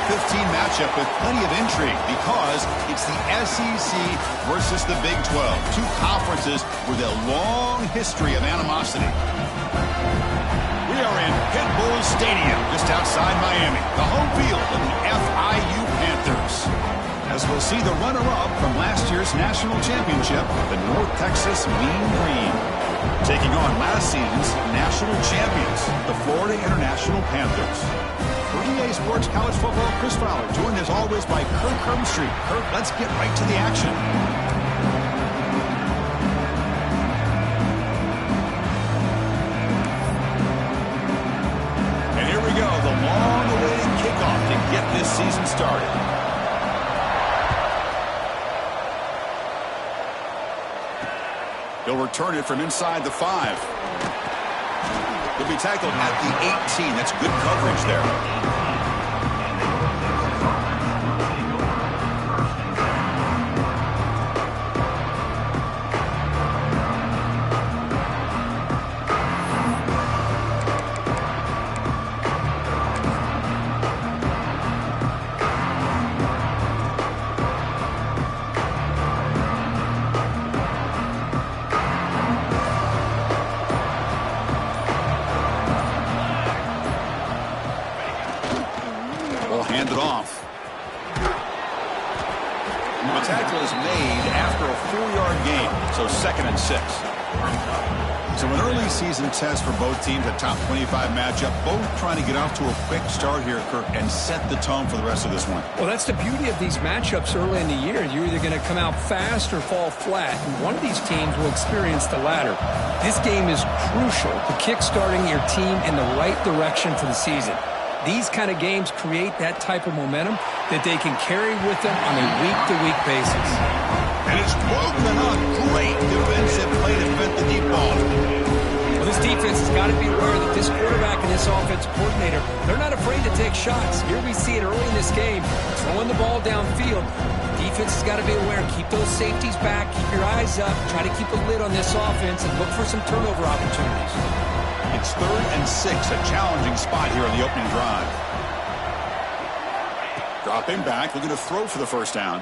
15 matchup with plenty of intrigue because it's the SEC versus the Big 12. Two conferences with a long history of animosity. We are in Pit Bull Stadium just outside Miami, the home field of the FIU Panthers. As we'll see the runner-up from last year's national championship, the North Texas Mean Green, taking on last season's national champions, the Florida International Panthers. For EA Sports College Football, Chris Fowler, joined as always by Kirk Herbstreit. Kirk, let's get right to the action. And here we go, the long-awaited kickoff to get this season started. He'll return it from inside the 5. He'll be tackled at the 18. That's good coverage there. Hand it off. The tackle is made after a 4-yard gain, so 2nd and 6. So an early season test for both teams, a top 25 matchup, both trying to get off to a quick start here, Kirk, and set the tone for the rest of this one. Well, that's the beauty of these matchups early in the year. You're either going to come out fast or fall flat, and one of these teams will experience the latter. This game is crucial to kick-starting your team in the right direction for the season. These kind of games create that type of momentum that they can carry with them on a week-to-week basis. And it's broken up. Great defensive play to prevent the deep ball. Well, this defense has got to be aware that this quarterback and this offensive coordinator, they're not afraid to take shots. Here we see it early in this game, throwing the ball downfield. Defense has got to be aware. Keep those safeties back. Keep your eyes up. Try to keep a lid on this offense and look for some turnover opportunities. It's 3rd and 6, a challenging spot here on the opening drive. Dropping back, looking to throw for the first down.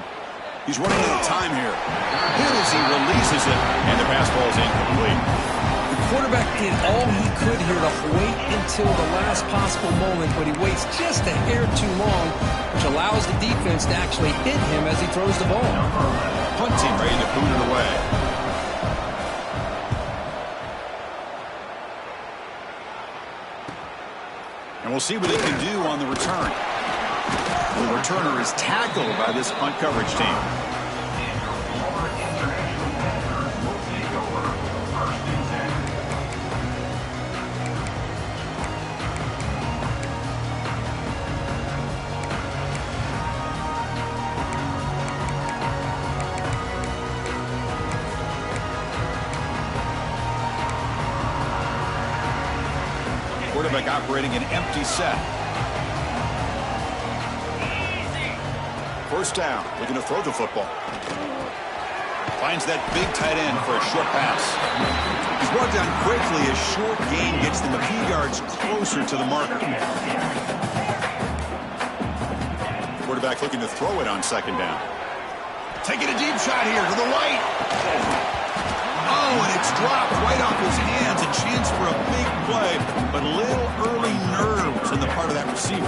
He's running out of time here. Here as he releases it, and the pass ball is incomplete. The quarterback did all he could here to wait until the last possible moment, but he waits just a hair too long, which allows the defense to actually hit him as he throws the ball. Punt team ready to boot it away. And we'll see what they can do on the return. The returner is tackled by this punt coverage team. Quarterback operating an empty set. First down, looking to throw the football. Finds that big tight end for a short pass. He's brought down quickly. A short gain gets them a few yards closer to the marker. Quarterback looking to throw it on 2nd down. Taking a deep shot here to the right. Oh, and it's dropped right off his hands. A chance for a big play, but a little early nerves on the part of that receiver.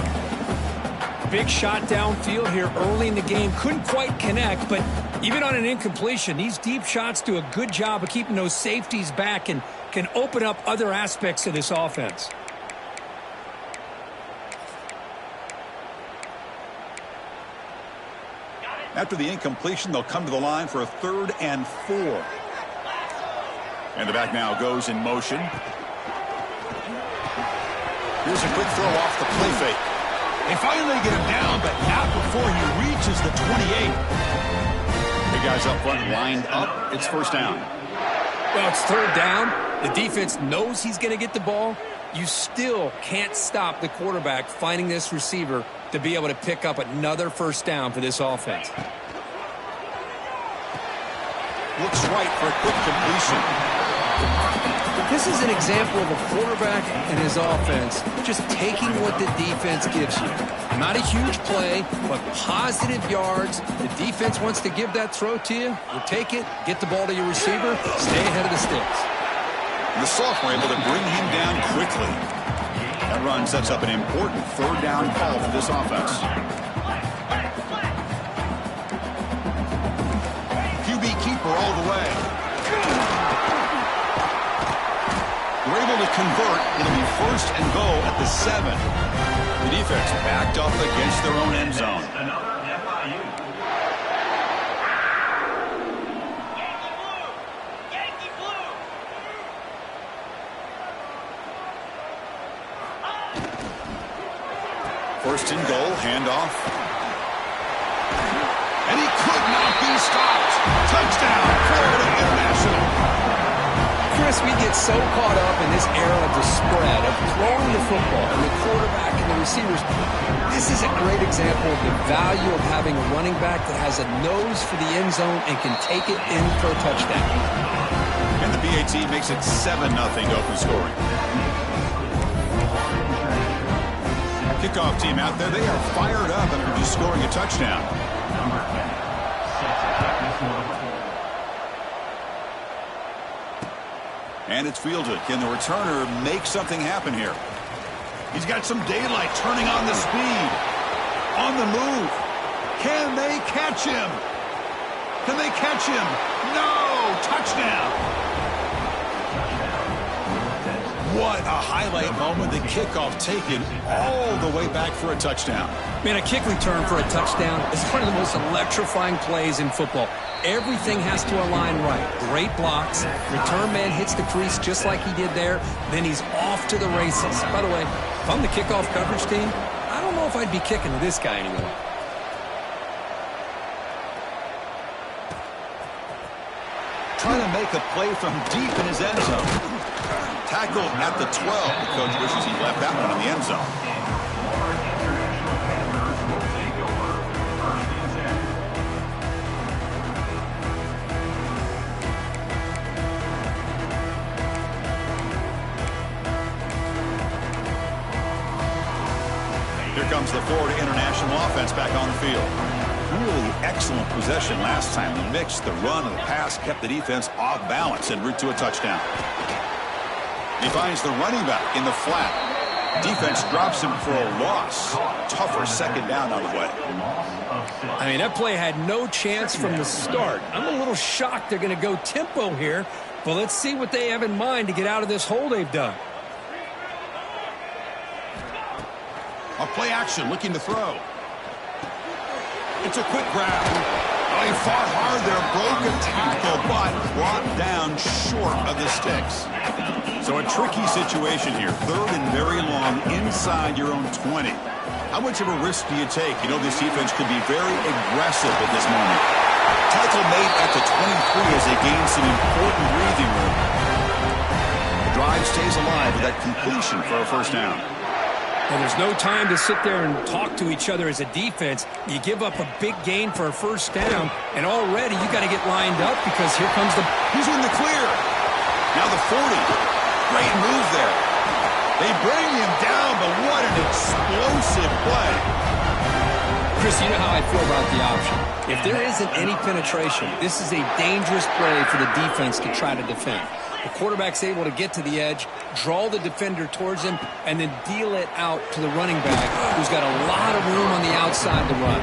Big shot downfield here early in the game. Couldn't quite connect, but even on an incompletion, these deep shots do a good job of keeping those safeties back and can open up other aspects of this offense. After the incompletion, they'll come to the line for a 3rd and 4. And the back now goes in motion. Here's a quick throw off the play fake. They finally get him down, but not before he reaches the 28. Big guys up front lined up. It's 1st down. Well, it's 3rd down. The defense knows he's going to get the ball. You still can't stop the quarterback finding this receiver to be able to pick up another 1st down for this offense. Looks right for a quick completion. This This is an example of a quarterback and his offense just taking what the defense gives you. Not a huge play, but positive yards. The defense wants to give that throw to you. You take it, get the ball to your receiver, stay ahead of the sticks. The sophomore able to bring him down quickly. That run sets up an important third down call for this offense. QB keeper all the way. We're able to convert. It'll be first and goal at the 7. The defense backed up against their own end zone. First and goal, handoff. And he could not be stopped. Touchdown, Florida International. Chris, we get so caught up in this era of the spread, of throwing the football, and the quarterback and the receivers. This is a great example of the value of having a running back that has a nose for the end zone and can take it in for a touchdown. And the BAT makes it 7-0 open scoring. Kickoff team out there, they are fired up after just scoring a touchdown. And it's fielded. Can the returner make something happen here? He's got some daylight, turning on the speed. On the move. Can they catch him? Can they catch him? No! Touchdown! What a highlight moment. The kickoff taken all the way back for a touchdown. Man, a kick return for a touchdown is one of the most electrifying plays in football. Everything has to align right. Great blocks. Return man hits the crease just like he did there. Then he's off to the races. By the way, if I'm the kickoff coverage team, I don't know if I'd be kicking to this guy anymore. Trying to make a play from deep in his end zone. Tackle at the 12. The coach wishes he left that one in the end zone. Here comes the Florida International offense back on the field. Really excellent possession last time. The mix, the run, and the pass kept the defense off balance en route to a touchdown. He finds the running back in the flat. Defense drops him for a loss. Tougher second down on the way. I mean, that play had no chance from the start. I'm a little shocked they're going to go tempo here, but let's see what they have in mind to get out of this hole they've done. A play action, looking to throw. It's a quick grab. Oh, he fought hard there, broke a tackle, but brought down short of the sticks. So a tricky situation here. Third and very long inside your own 20. How much of a risk do you take? You know, this defense could be very aggressive at this moment. Tackle made at the 23 as they gain some important breathing room. The drive stays alive with that completion for a first down. And there's no time to sit there and talk to each other as a defense. You give up a big gain for a first down, and already you got to get lined up because here comes the... He's in the clear. Now the 40. Great move there. They bring him down, but what an explosive play. Chris, you know how I feel about the option. If there isn't any penetration, this is a dangerous play for the defense to try to defend. The quarterback's able to get to the edge, draw the defender towards him, and then deal it out to the running back, who's got a lot of room on the outside to run.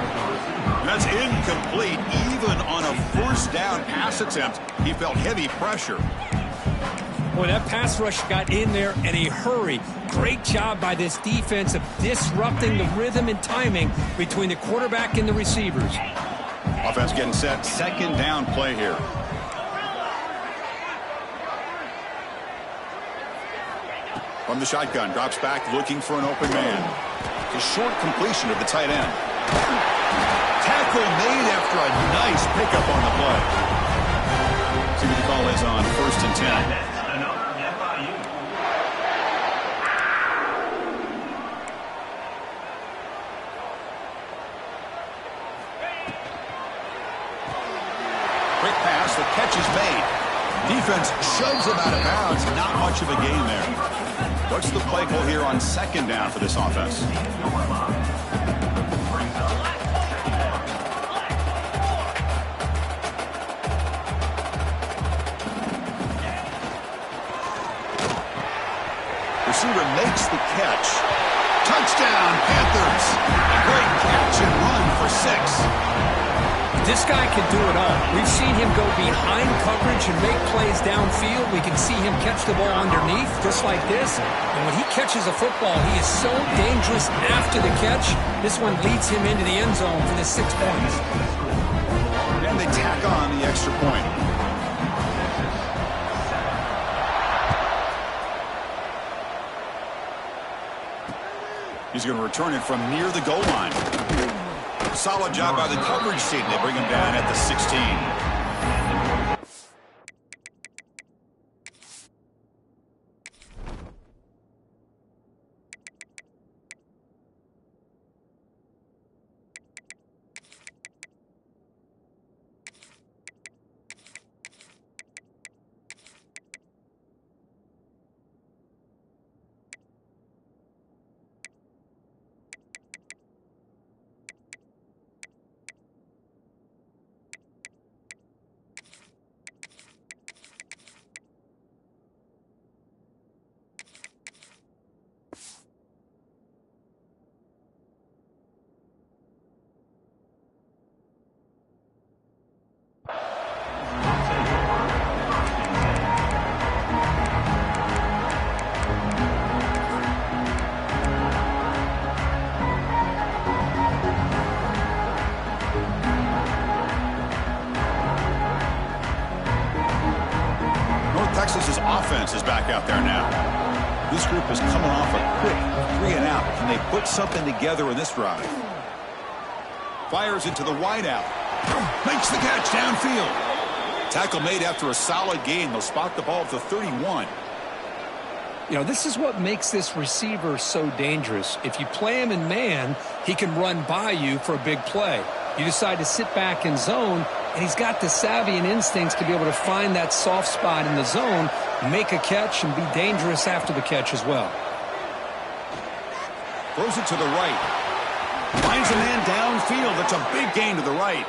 That's incomplete. Even on a first down pass attempt, he felt heavy pressure. Boy, that pass rush got in there in a hurry. Great job by this defense of disrupting the rhythm and timing between the quarterback and the receivers. Offense getting set. Second down play here. From the shotgun, drops back, looking for an open man. A short completion to the tight end. Tackle made after a nice pickup on the play. See what the call is on first and 10. Quick pass, the catch is made. Defense shoves him out of bounds. Not much of a gain there. What's the play call here on second down for this offense? Receiver makes the catch. Touchdown, Panthers. A great catch and run for 6. This guy can do it all. We've seen him go behind coverage and make plays downfield. We can see him catch the ball underneath, just like this. And when he catches a football, he is so dangerous after the catch. This one leads him into the end zone for the 6 points. And they tack on the extra point. He's going to return it from near the goal line. Solid job by the coverage team. They bring him down at the 16. Texas's offense is back out there now. This group is coming off a quick 3-and-out. Can they put something together in this drive? Fires into the wideout. Makes the catch downfield. Tackle made after a solid gain. They'll spot the ball at the 31. You know, this is what makes this receiver so dangerous. If you play him in man, he can run by you for a big play. You decide to sit back in zone, and he's got the savvy and instincts to be able to find that soft spot in the zone, make a catch, and be dangerous after the catch as well. Throws it to the right. Finds a man downfield. That's a big gain to the right.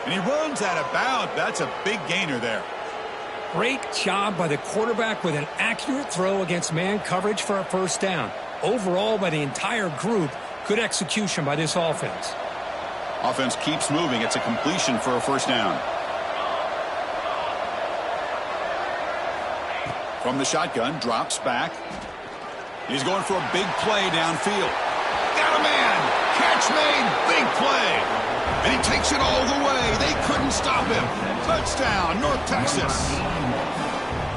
And he runs out of bounds. That's a big gainer there. Great job by the quarterback with an accurate throw against man coverage for a first down. Overall, by the entire group, good execution by this offense. Offense keeps moving. It's a completion for a first down. From the shotgun, drops back. He's going for a big play downfield. Got a man. Catch made. Big play. And he takes it all the way. They couldn't stop him. Touchdown, North Texas.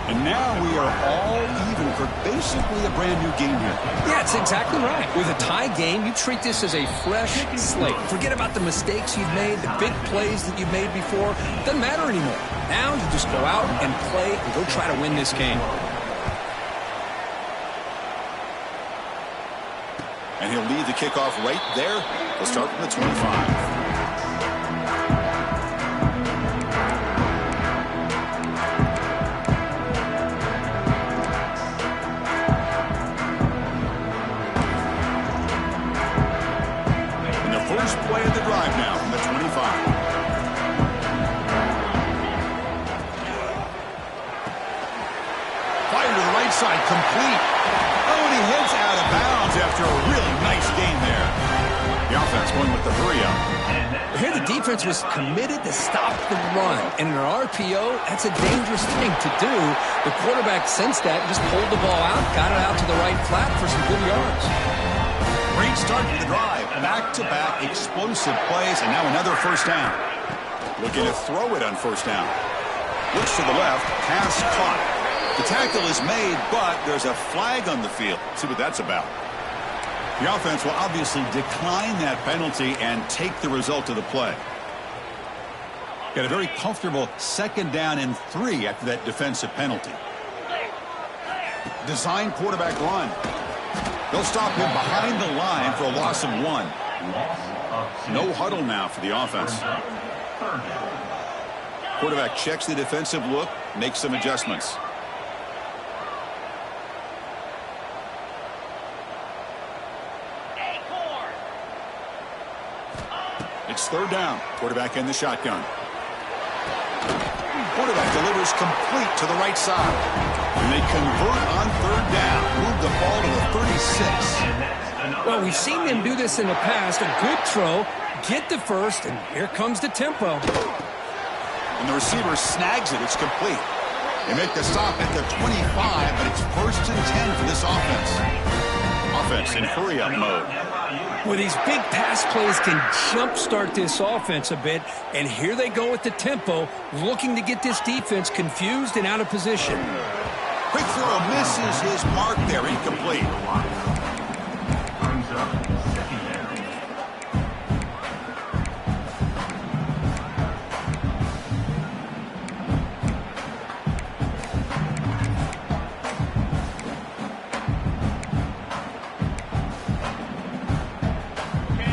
And now we are all even for basically a brand new game here. Yeah, it's exactly right. With a tie game, you treat this as a fresh slate. Forget about the mistakes you've made, the big plays that you've made before. Doesn't matter anymore. Now you just go out and play and go try to win this game. And he'll lead the kickoff right there. He'll start from the 25. Play of the drive now from the 25. Fire to the right side, complete. Oh, and he heads out of bounds after a really nice gain there. The offense going with the hurry up. Here the defense was committed to stop the run. And in an RPO, that's a dangerous thing to do. The quarterback sensed that and just pulled the ball out, got it out to the right flat for some good yards. Great start to the drive. Back-to-back explosive plays, and now another first down. Looking to throw it on first down. Looks to the left, pass caught. The tackle is made, but there's a flag on the field. Let's see what that's about. The offense will obviously decline that penalty and take the result of the play. Got a very comfortable 2nd down and 3 after that defensive penalty. Design quarterback run. They'll stop him behind the line for a loss of 1. No huddle now for the offense. Quarterback checks the defensive look, makes some adjustments. It's third down. Quarterback in the shotgun. Quarterback delivers complete to the right side. And they convert on third down. Move the ball to the 36. Well, we've seen them do this in the past. A good throw, get the first, and here comes the tempo. And the receiver snags it. It's complete. They make the stop at the 25, but it's first and 10 for this offense. Offense in hurry-up mode. Well, these big pass plays can jumpstart this offense a bit, and here they go with the tempo, looking to get this defense confused and out of position. Quick throw misses his mark there, incomplete.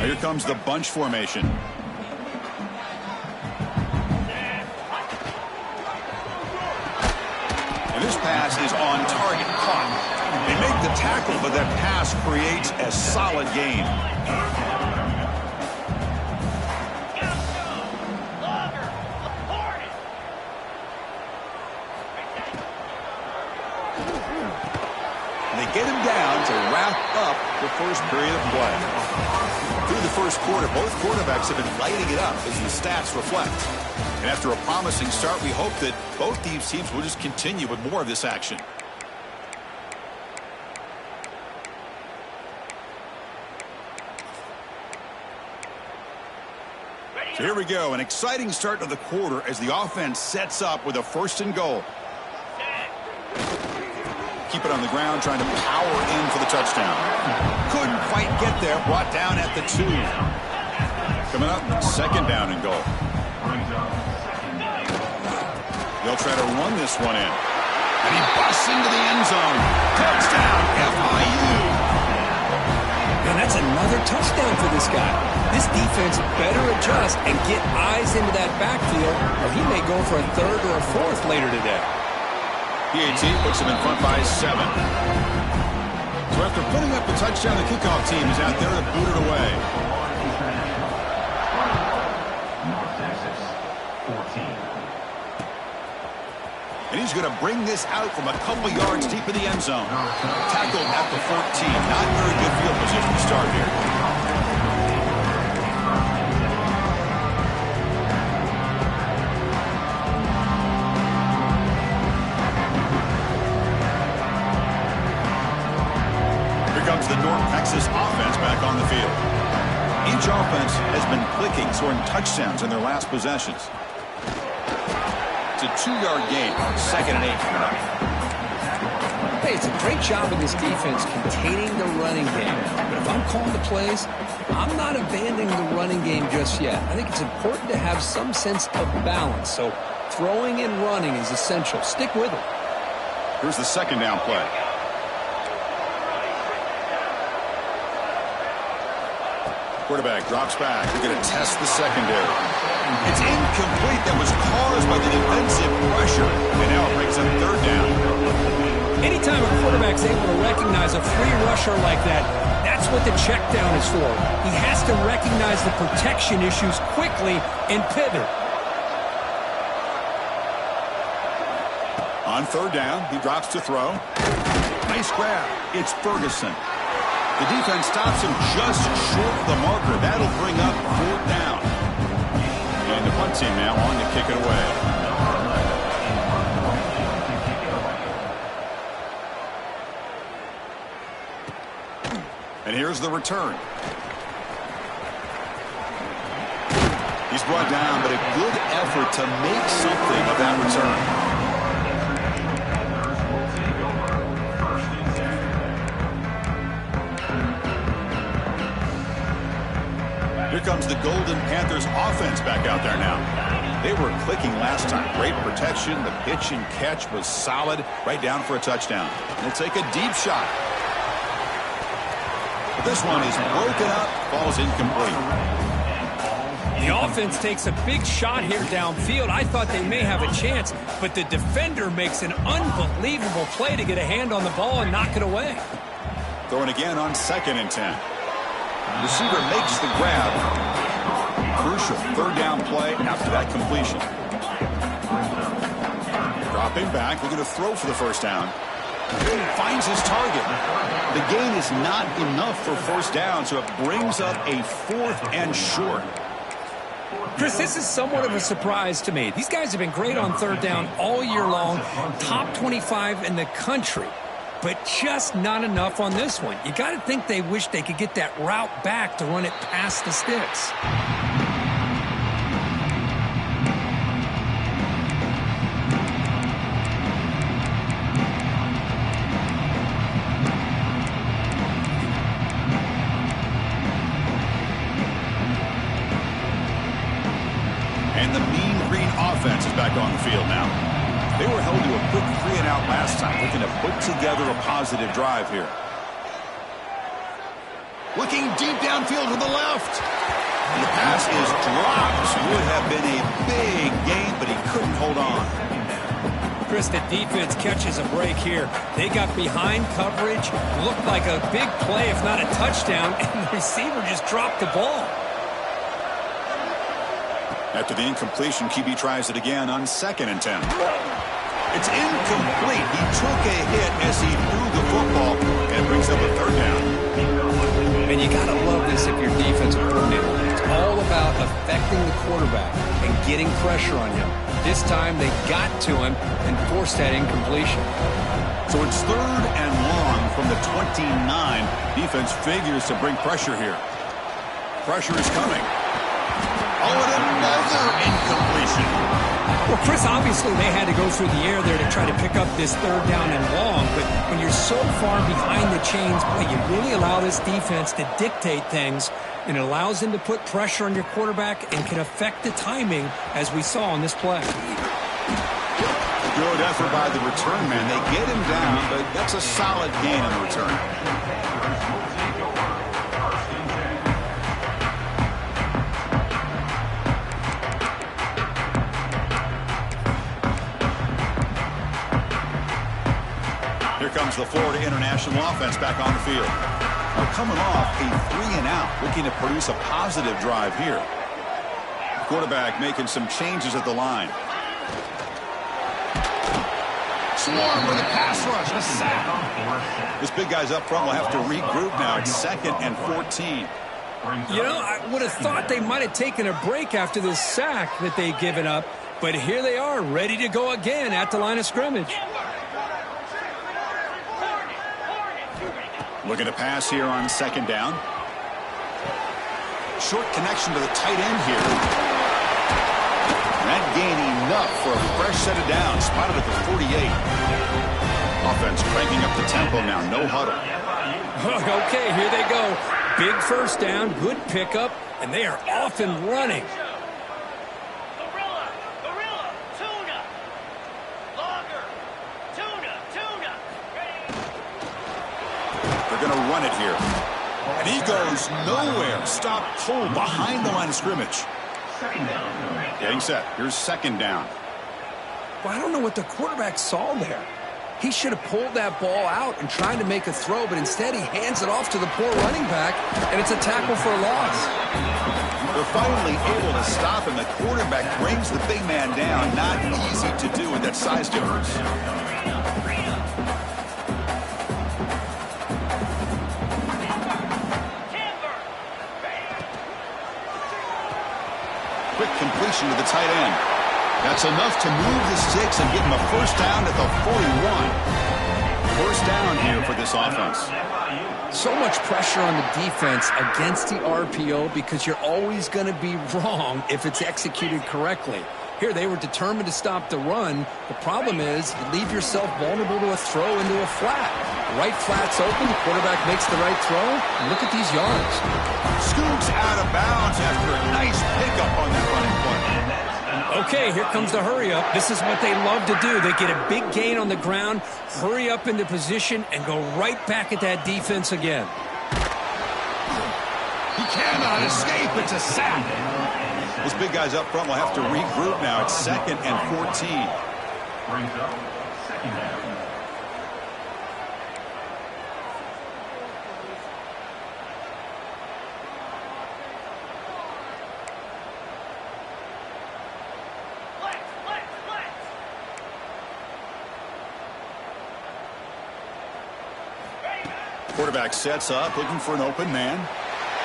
Here comes the bunch formation. And this pass is on target, caught. They make the tackle, but that pass creates a solid gain. And they get him down to wrap up the first period of play. Through the first quarter, both quarterbacks have been lighting it up as the stats reflect. And after a promising start, we hope that both these teams will just continue with more of this action. So here we go, an exciting start to the quarter as the offense sets up with a first and goal. Keep it on the ground, trying to power in for the touchdown. Couldn't quite get there, brought down at the 2. Coming up, second down and goal. They'll try to run this one in. And he busts into the end zone. Touchdown, FIU. And that's another touchdown for this guy. This defense better adjust and get eyes into that backfield, or he may go for a third or a fourth later today. PAT puts him in front by 7. So after putting up the touchdown, the kickoff team is out there to boot it away. And he's going to bring this out from a couple yards deep in the end zone. Tackled at the 14. Not very good field position to start here. Comes the North Texas offense back on the field. Each offense has been clicking, scoring touchdowns in their last possessions. It's a 2-yard gain, second and 8 coming up. Hey, it's a great job of this defense containing the running game. But if I'm calling the plays, I'm not abandoning the running game just yet. I think it's important to have some sense of balance. So throwing and running is essential. Stick with it. Here's the second down play. Quarterback drops back. They're going to test the secondary. It's incomplete. That was caused by the defensive pressure. And now it brings up third down. Anytime a quarterback's able to recognize a free rusher like that, that's what the check down is for. He has to recognize the protection issues quickly and pivot. On third down, he drops to throw. Nice grab. It's Ferguson. The defense stops him just short of the marker. That'll bring up fourth down. And the punt team now on to kick it away. And here's the return. He's brought down, but a good effort to make something of that return. Here comes the Golden Panthers offense back out there now. They were clicking last time. Great protection. The pitch and catch was solid. Right down for a touchdown. They'll take a deep shot. But this one is broken up. Falls incomplete. The offense takes a big shot here downfield. I thought they may have a chance, but the defender makes an unbelievable play to get a hand on the ball and knock it away. Throwing again on second and 10. Receiver makes the grab. crucial third down play after that completion. Dropping back, looking to throw for the first down. Finds his target. The gain is not enough for first down, so it brings up a 4th and short. Chris, this is somewhat of a surprise to me. These guys have been great on third down all year long, top 25 in the country, but just not enough on this one. You got to think they wish they could get that route back to run it past the sticks. And the Mean Green offense is back on the field now. They were held to a quick 3-and-out last time, looking to put together a positive drive here. Looking deep downfield to the left. And the pass is dropped. Would have been a big gain, but he couldn't hold on. Chris, the defense catches a break here. They got behind coverage, looked like a big play, if not a touchdown, and the receiver just dropped the ball. After the incompletion, QB tries it again on 2nd and 10. It's incomplete. He took a hit as he threw the football, and it brings up a 3rd down. And you got to love this if you're defensive coordinator. It's all about affecting the quarterback and getting pressure on him. This time they got to him and forced that incompletion. So it's 3rd and long from the 29. Defense figures to bring pressure here. Pressure is coming. Oh, and another incompletion. Well, Chris, obviously they had to go through the air there to try to pick up this 3rd down and long, but when you're so far behind the chains, boy, you really allow this defense to dictate things, and it allows them to put pressure on your quarterback and can affect the timing, as we saw on this play. Good effort by the return man. They get him down, but that's a solid gain on the return. Here comes the Florida International offense back on the field. Now coming off a 3-and-out, looking to produce a positive drive here. Quarterback making some changes at the line. Swarm with a pass rush, a sack. This big guy's up front will have to regroup now. It's 2nd and 14. You know, I would have thought they might have taken a break after this sack that they've given up, but here they are, ready to go again at the line of scrimmage. Looking to pass here on 2nd down. Short connection to the tight end here. That gain enough for a fresh set of downs. Spotted at the 48. Offense cranking up the tempo now. No huddle. Okay, here they go. Big first down, good pickup, and they are off and running. They're going to run it here. And he goes nowhere. Stop cold behind the line of scrimmage. Getting set. Here's 2nd down. Well, I don't know what the quarterback saw there. He should have pulled that ball out and tried to make a throw, but instead he hands it off to the poor running back, and it's a tackle for a loss. They're finally able to stop him. The quarterback brings the big man down. Not easy to do with that size difference. Quick completion to the tight end. That's enough to move the sticks and get him a first down at the 41. First down here for this offense. So much pressure on the defense against the RPO because you're always going to be wrong if it's executed correctly. Here, they were determined to stop the run. The problem is you leave yourself vulnerable to a throw into a flat. The right flat's open, the quarterback makes the right throw, and look at these yards. Scoops out of bounds after a nice pickup on that running play. Okay, here comes the hurry up. This is what they love to do. They get a big gain on the ground, hurry up into position, and go right back at that defense again. He cannot escape. It's a sack. Those big guys up front will have to regroup now. It's 2nd and 14. Brings up 2nd down. Quarterback sets up, looking for an open man.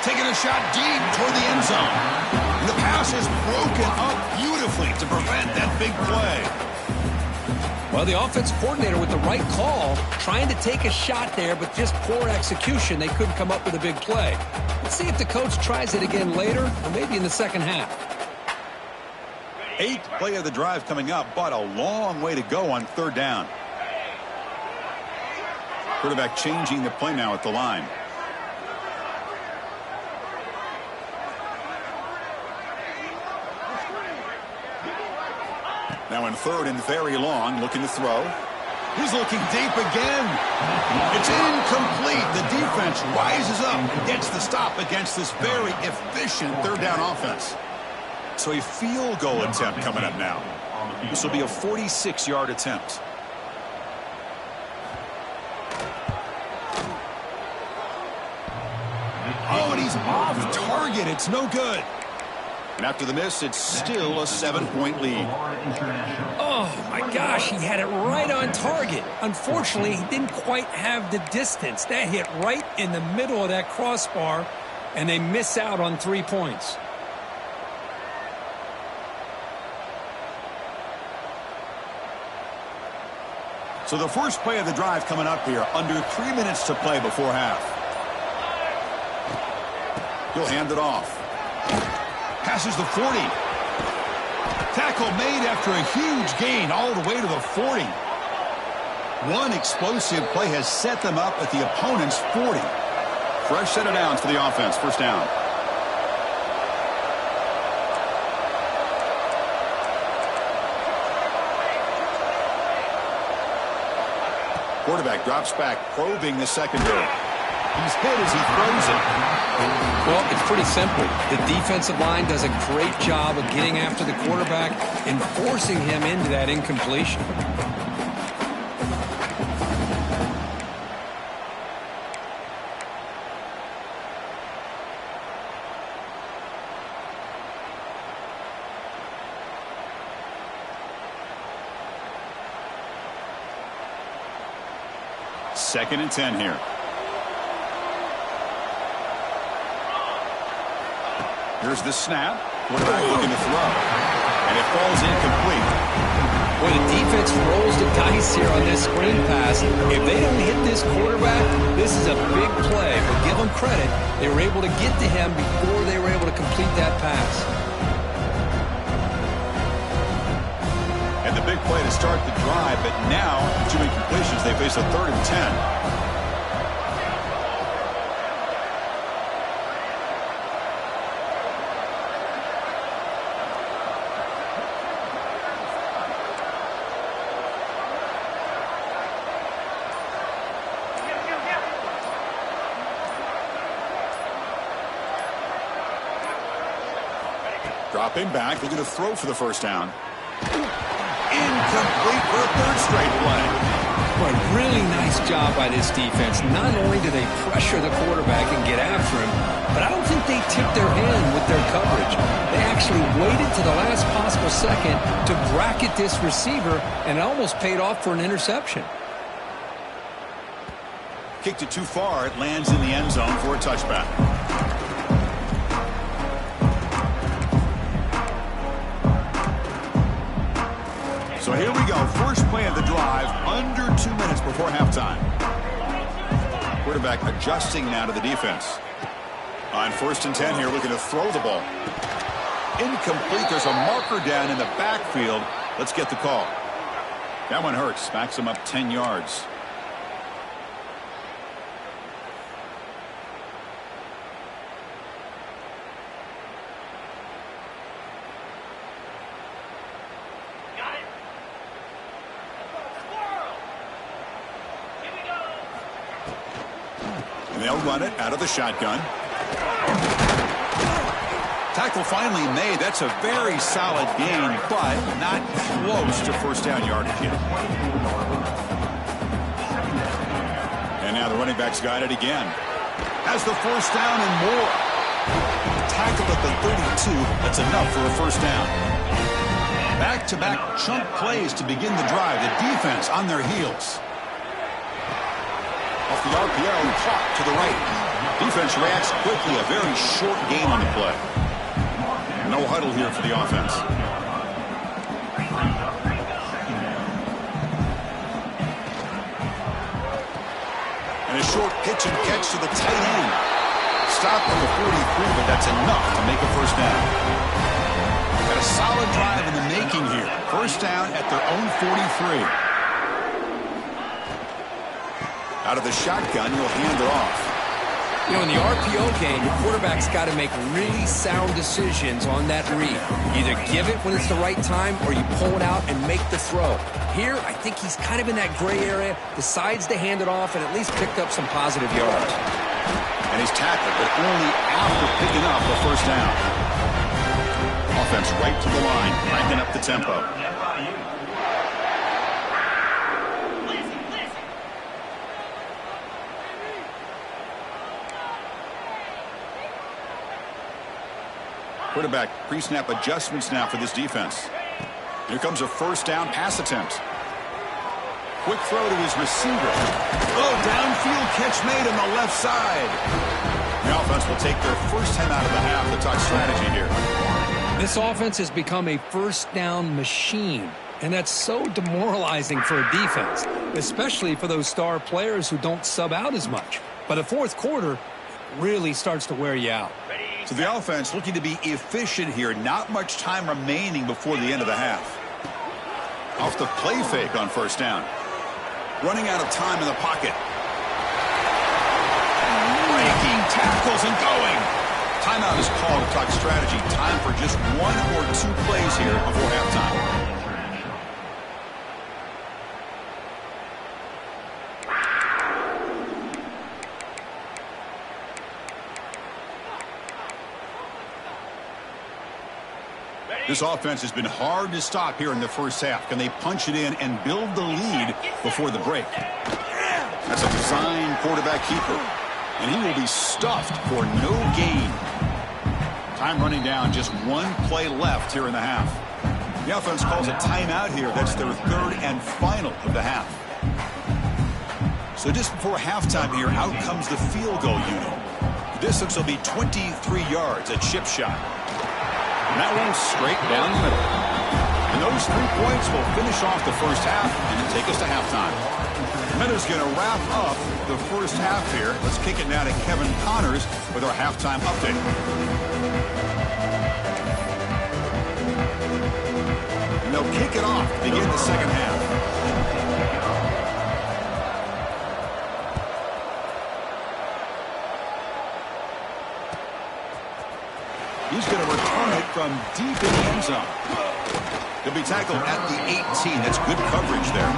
Taking a shot deep toward the end zone. And the pass is broken up beautifully to prevent that big play. Well, the offensive coordinator with the right call, trying to take a shot there, but just poor execution. They couldn't come up with a big play. Let's see if the coach tries it again later, or maybe in the second half. 8th play of the drive coming up, but a long way to go on 3rd down. Quarterback changing the play now at the line. Now in 3rd and very long, looking to throw. He's looking deep again. It's incomplete. The defense rises up and gets the stop against this very efficient 3rd down offense. So a field goal attempt coming up now. This will be a 46-yard attempt. Oh, and he's off target. It's no good. And after the miss, it's still a 7-point lead. Oh, my gosh, he had it right on target. Unfortunately, he didn't quite have the distance. That hit right in the middle of that crossbar, and they miss out on 3 points. So the first play of the drive coming up here, under 3 minutes to play before half. He'll hand it off. Passes the 40. Tackle made after a huge gain all the way to the 40. One explosive play has set them up at the opponent's 40. Fresh set of downs for the offense. First down. Quarterback drops back, probing the secondary. He's hit as he throws it. Well, it's pretty simple. The defensive line does a great job of getting after the quarterback and forcing him into that incompletion. Second and 10 here. Here's the snap. Quarterback looking to throw. And it falls incomplete. When the defense rolls the dice here on this screen pass, if they don't hit this quarterback, this is a big play. But give them credit. They were able to get to him before they were able to complete that pass. And the big play to start the drive, but now, 2 incompletions, they face a 3rd and 10. Dropping back, looking to throw for the first down. Incomplete for a 3rd straight play. But really nice job by this defense. Not only do they pressure the quarterback and get after him, but I don't think they tipped their hand with their coverage. They actually waited to the last possible second to bracket this receiver, and it almost paid off for an interception. Kicked it too far. It lands in the end zone for a touchback. So here we go. First play of the drive, under 2 minutes before halftime. Quarterback adjusting now to the defense. On 1st and 10 here, looking to throw the ball. Incomplete. There's a marker down in the backfield. Let's get the call. That one hurts. Backs him up 10 yards. They'll run it out of the shotgun. Tackle finally made. That's a very solid gain, but not close to first down yardage yet. And now the running back's got it again. Has the first down and more. Tackled at the 32. That's enough for a first down. Back-to-back chunk plays to begin the drive. The defense on their heels. A off the RPO and caught to the right. Defense reacts quickly. A very short gain on the play. No huddle here for the offense. And a short pitch and catch to the tight end. Stop on the 43, but that's enough to make a first down. Got a solid drive in the making here. First down at their own 43. Out of the shotgun, you'll hand it off. You know, in the RPO game, your quarterback's got to make really sound decisions on that read. Either give it when it's the right time or you pull it out and make the throw. Here, I think he's kind of in that gray area, decides to hand it off and at least picked up some positive yards. And he's tackled, but only after picking up the first down. Offense right to the line, cranking up the tempo. Quarterback pre-snap adjustments now for this defense. Here comes a first down pass attempt. Quick throw to his receiver. Oh, downfield catch made on the left side. The offense will take their first time out of the half to talk strategy here. This offense has become a first down machine, and that's so demoralizing for a defense, especially for those star players who don't sub out as much. By the fourth quarter, it really starts to wear you out. So the offense looking to be efficient here. Not much time remaining before the end of the half. Off the play fake on first down. Running out of time in the pocket. Breaking tackles and going. Timeout is called to talk strategy. Time for just one or two plays here before halftime. This offense has been hard to stop here in the first half. Can they punch it in and build the lead before the break? That's a design quarterback keeper. And he will be stuffed for no gain. Time running down, just one play left here in the half. The offense calls a timeout here. That's their third and final of the half. So just before halftime here, out comes the field goal unit. The distance will be 23 yards at chip shot. And that one's straight down the middle. And those 3 points will finish off the first half and take us to halftime. Meadows going to wrap up the first half here. Let's kick it now to Kevin Connors with our halftime update. And they'll kick it off to begin the second half. He's going to return it from deep in the end zone. He'll be tackled at the 18. That's good coverage there.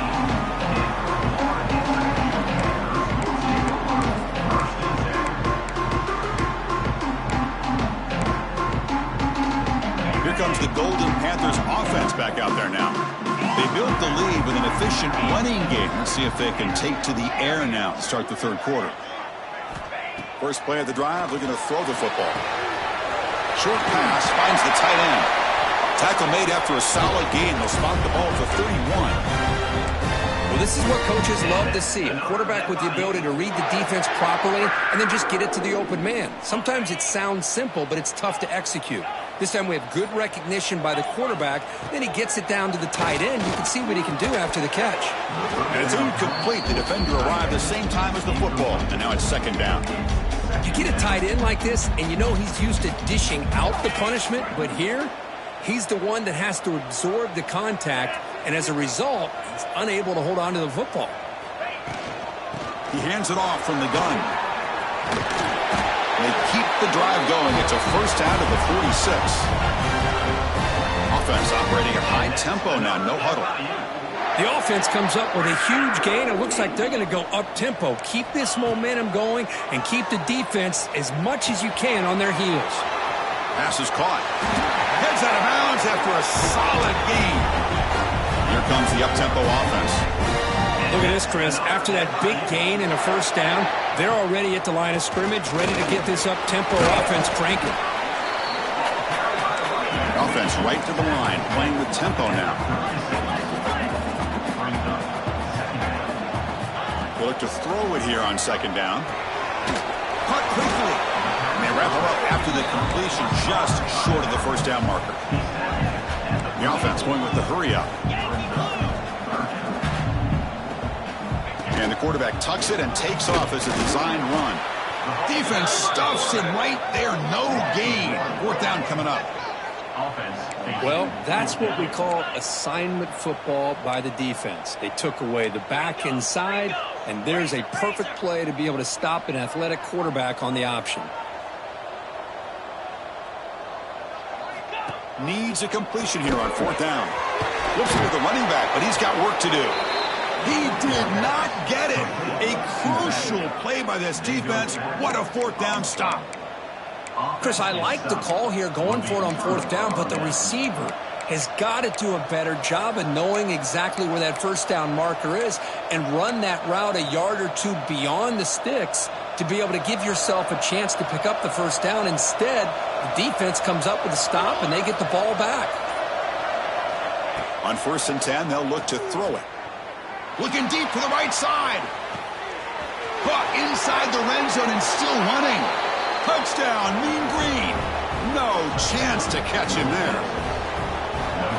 Here comes the Golden Panthers offense back out there now. They built the lead with an efficient running game. Let's see if they can take to the air now to start the third quarter. First play of the drive, they're going to throw the football. Short pass finds the tight end. Tackle made after a solid gain. They'll spot the ball at the 31. Well, this is what coaches love to see. A quarterback with the ability to read the defense properly and then just get it to the open man. Sometimes it sounds simple, but it's tough to execute. This time we have good recognition by the quarterback. Then he gets it down to the tight end. You can see what he can do after the catch. And it's incomplete. The defender arrived the same time as the football. And now it's second down. You get a tight end like this, and you know he's used to dishing out the punishment, but here, he's the one that has to absorb the contact, and as a result, he's unable to hold on to the football. He hands it off from the gun. They keep the drive going. It's a first down to the 46. Offense operating at high tempo now, no huddle. The offense comes up with a huge gain. It looks like they're going to go up-tempo. Keep this momentum going and keep the defense as much as you can on their heels. Pass is caught. Heads out of bounds after a solid gain. Here comes the up-tempo offense. Look at this, Chris. After that big gain and a first down, they're already at the line of scrimmage, ready to get this up-tempo offense cranking. Offense right to the line, playing with tempo now. Will look to throw it here on second down. Caught quickly. And they wrap him up after the completion just short of the first down marker. The offense going with the hurry up. And the quarterback tucks it and takes off as a design run. Defense stuffs him right there. No gain. Fourth down coming up. Well, that's what we call assignment football by the defense. They took away the back inside, and there's a perfect play to be able to stop an athletic quarterback on the option. Needs a completion here on fourth down. Looks into the running back, but he's got work to do. He did not get it. A crucial play by this defense. What a fourth down stop. Chris, I like the call here going for it on fourth down, but the receiver has got to do a better job of knowing exactly where that first down marker is and run that route a yard or two beyond the sticks to be able to give yourself a chance to pick up the first down. Instead, the defense comes up with a stop and they get the ball back. On 1st and 10, they'll look to throw it. Looking deep to the right side. Caught inside the red zone and still running. Touchdown, Mean Green. No chance to catch him there.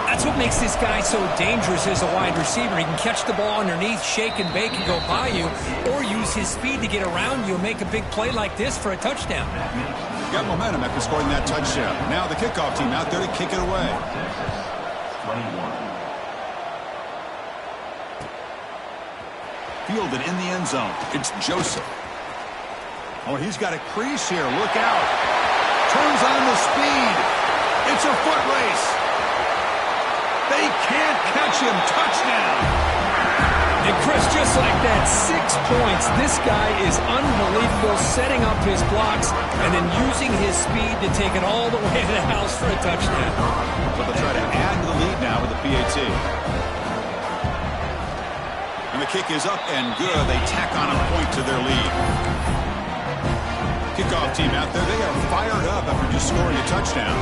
That's what makes this guy so dangerous as a wide receiver. He can catch the ball underneath, shake and bake and go by you, or use his speed to get around you and make a big play like this for a touchdown. Got momentum after scoring that touchdown. Now the kickoff team out there to kick it away. 21. Fielded in the end zone. It's Joseph. Oh, he's got a crease here. Look out. Turns on the speed. It's a foot race. They can't catch him. Touchdown. And Chris, just like that, 6 points. This guy is unbelievable, setting up his blocks and then using his speed to take it all the way to the house for a touchdown. So they'll try to add to the lead now with the PAT. And the kick is up and good. They tack on a point to their lead. Kickoff team out there, they are fired up after just scoring a touchdown.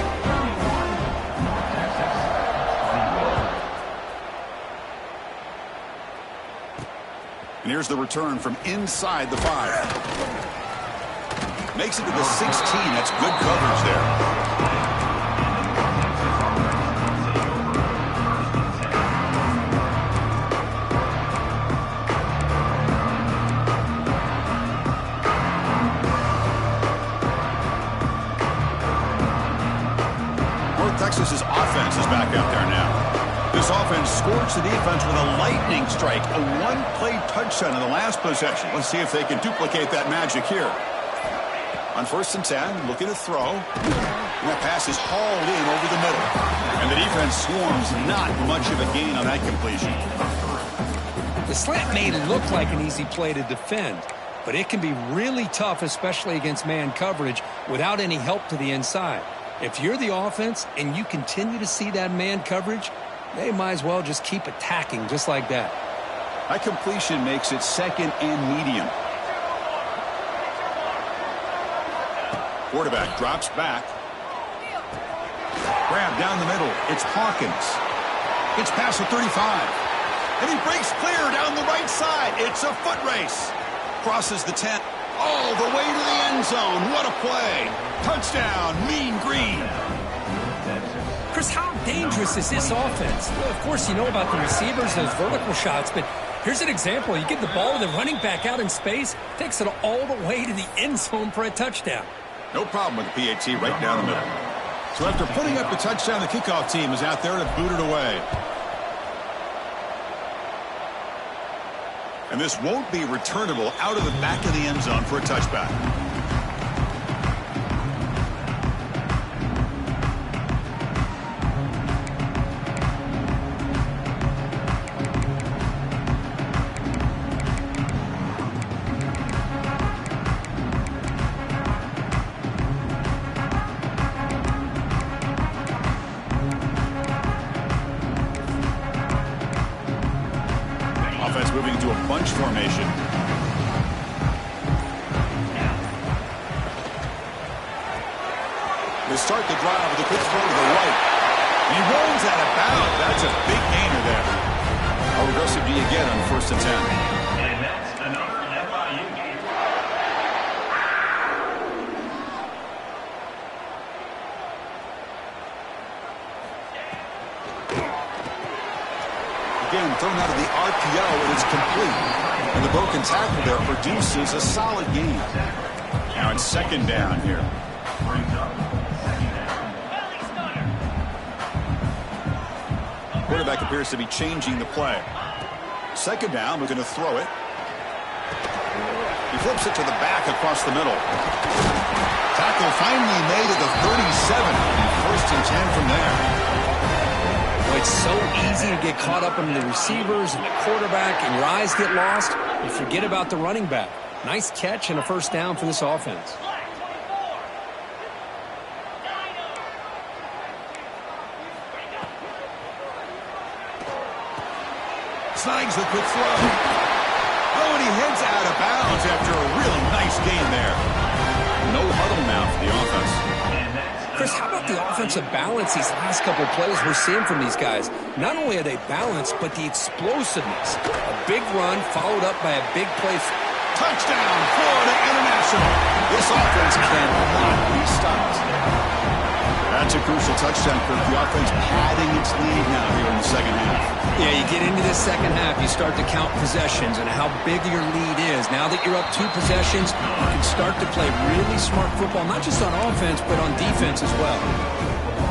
And here's the return from inside the 5. Makes it to the 16. That's good coverage there. Texas's offense is back out there now. This offense scorched the defense with a lightning strike, a one-play touchdown in the last possession. Let's see if they can duplicate that magic here. On 1st and 10, looking to throw. And that pass is hauled in over the middle. And the defense swarms, not much of a gain on that completion. The slant may look like an easy play to defend, but it can be really tough, especially against man coverage, without any help to the inside. If you're the offense and you continue to see that man coverage, they might as well just keep attacking just like that. That completion makes it second and medium. Quarterback drops back. Grab down the middle. It's Hawkins. Gets past the 35. And he breaks clear down the right side. It's a foot race. Crosses the 10. All the way to the end zone. What a play. Touchdown, Mean Green. Chris, how dangerous is this offense? Well, of course, you know about the receivers, those vertical shots, but here's an example. You get the ball with the running back out in space, takes it all the way to the end zone for a touchdown. No problem with the PAT right down the middle. So after putting up the touchdown, the kickoff team is out there to boot it away. And this won't be returnable out of the back of the end zone for a touchback. Offense moving into a bunch formation. They start the drive with a quick throw to the right. And he rolls out of bounds. That's a big gainer there. How aggressive do you get on 1st and 10? And that's another thrown out of the RPO, and it's complete. And the broken tackle there produces a solid gain. Now it's second down here. Quarterback appears to be changing the play. Second down, we're going to throw it. He flips it to the back across the middle. Tackle finally made at the 37. First and 10 from there. Well, it's so easy to get caught up in the receivers and the quarterback, and your eyes get lost. You forget about the running back. Nice catch and a first down for this offense. Snags the quick throw. Oh, and he heads out of bounds after a really nice gain there. No huddle now for the offense. Chris, how about the offensive balance these last couple of plays we're seeing from these guys? Not only are they balanced, but the explosiveness. A big run followed up by a big play. Touchdown, Florida International. This offense cannot be stopped. That's a crucial touchdown, Kirk. The offense padding its lead now here in the second half. Yeah, you get into this second half, you start to count possessions and how big your lead is. Now that you're up 2 possessions, you can start to play really smart football, not just on offense, but on defense as well.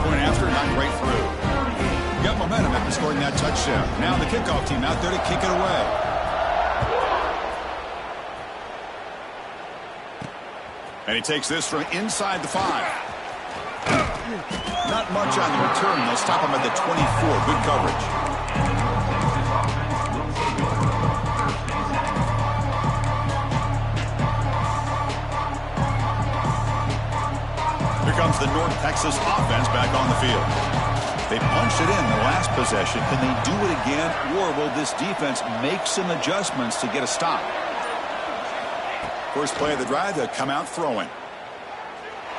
Point after, not great through. Got momentum after scoring that touchdown. Now the kickoff team out there to kick it away. And he takes this from inside the 5. Not much on the return. They'll stop him at the 24. Good coverage. Here comes the North Texas offense back on the field. They punched it in the last possession. Can they do it again, or will this defense make some adjustments to get a stop? First play of the drive, they'll come out throwing.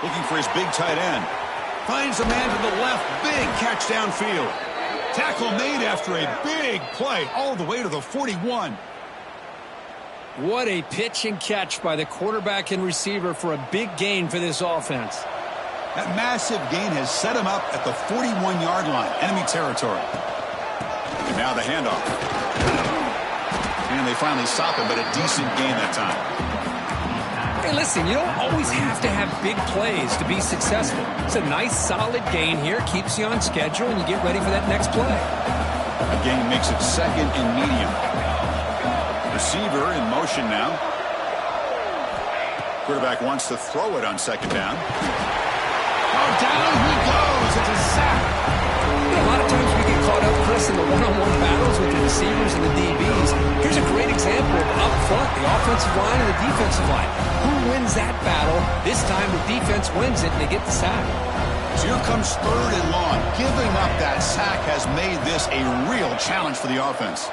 Looking for his big tight end. Finds a man to the left. Big catch downfield. Tackle made after a big play all the way to the 41. What a pitch and catch by the quarterback and receiver for a big gain for this offense. That massive gain has set him up at the 41-yard line. Enemy territory. And now the handoff. And they finally stop him, but a decent gain that time. Hey, listen, you don't always have to have big plays to be successful. It's a nice, solid gain here. Keeps you on schedule, and you get ready for that next play. A gain makes it second and medium. Receiver in motion now. Quarterback wants to throw it on second down. Oh, down he goes. It's a sack. A lot of times we get caught up, Chris, in the one-on-one battles with the receivers and the DBs. Here's a great example of up front, the offensive line and the defensive line. Who wins that battle? This time the defense wins it, and they get the sack. So here comes third and long. Giving up that sack has made this a real challenge for the offense.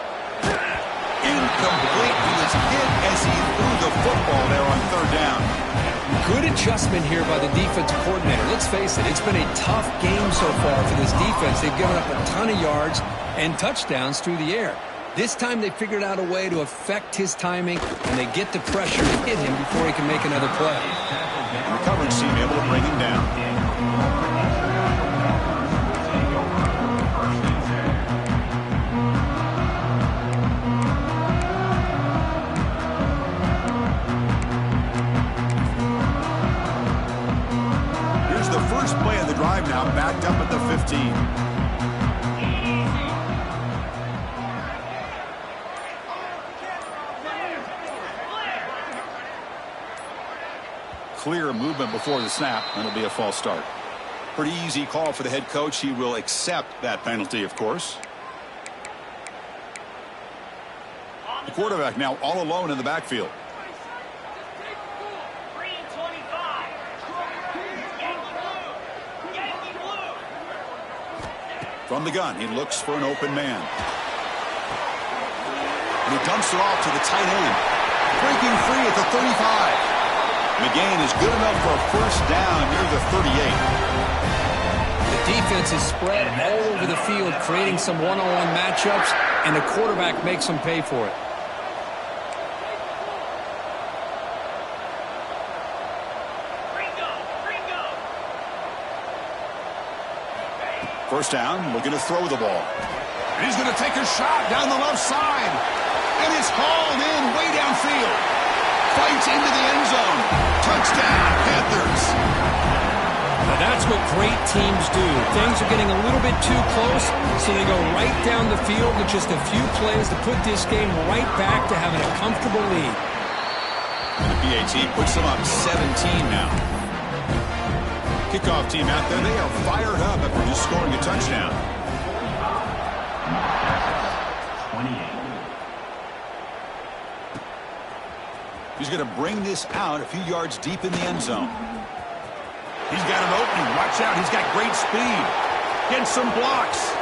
Incomplete. He was hit as he threw the football there on third down. Good adjustment here by the defensive coordinator. Let's face it, it's been a tough game so far for this defense. They've given up a ton of yards and touchdowns through the air. This time they figured out a way to affect his timing, and they get the pressure to hit him before he can make another play. And the coverage team able to bring him down. First play of the drive now, backed up at the 15. Clear movement before the snap, and it'll be a false start. Pretty easy call for the head coach. He will accept that penalty, of course. The quarterback now all alone in the backfield. From the gun, he looks for an open man. And he dumps it off to the tight end. Breaking free at the 35. McGain is good enough for a first down near the 38. The defense is spread all over the field, creating some one-on-one matchups, and the quarterback makes them pay for it. First down, looking to throw the ball. And he's going to take a shot down the left side. And it's hauled in way downfield. Fights into the end zone. Touchdown, Panthers. Now that's what great teams do. Things are getting a little bit too close, so they go right down the field with just a few plays to put this game right back to having a comfortable lead. The PAT puts them up 17 now. Kickoff team out there, they are fired up after just scoring a touchdown. 28. He's going to bring this out a few yards deep in the end zone. He's got an opening. Watch out. He's got great speed. Gets some blocks.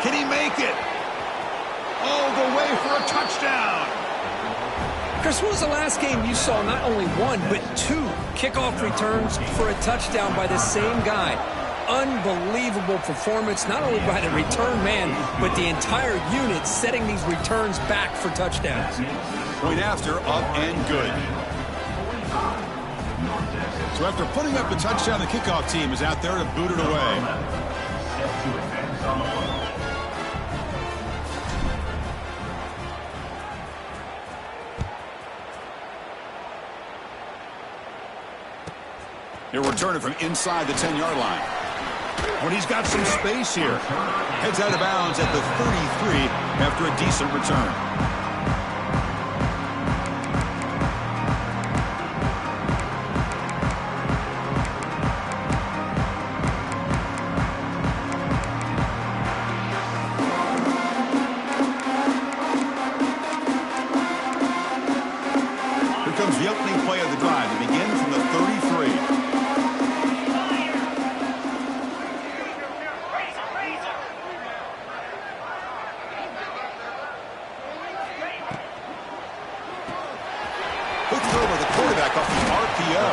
Can he make it? All the way for a touchdown. Chris, when was the last game you saw not only one, but two kickoff returns for a touchdown by the same guy? Unbelievable performance, not only by the return man, but the entire unit setting these returns back for touchdowns. Point after, up and good. So after putting up the touchdown, the kickoff team is out there to boot it away. He'll return it from inside the 10-yard line. When he's got some space here. Heads out of bounds at the 33 after a decent return. Here comes the opening play of the drive. It begins from the 33. Quick throw by the quarterback off the RPO.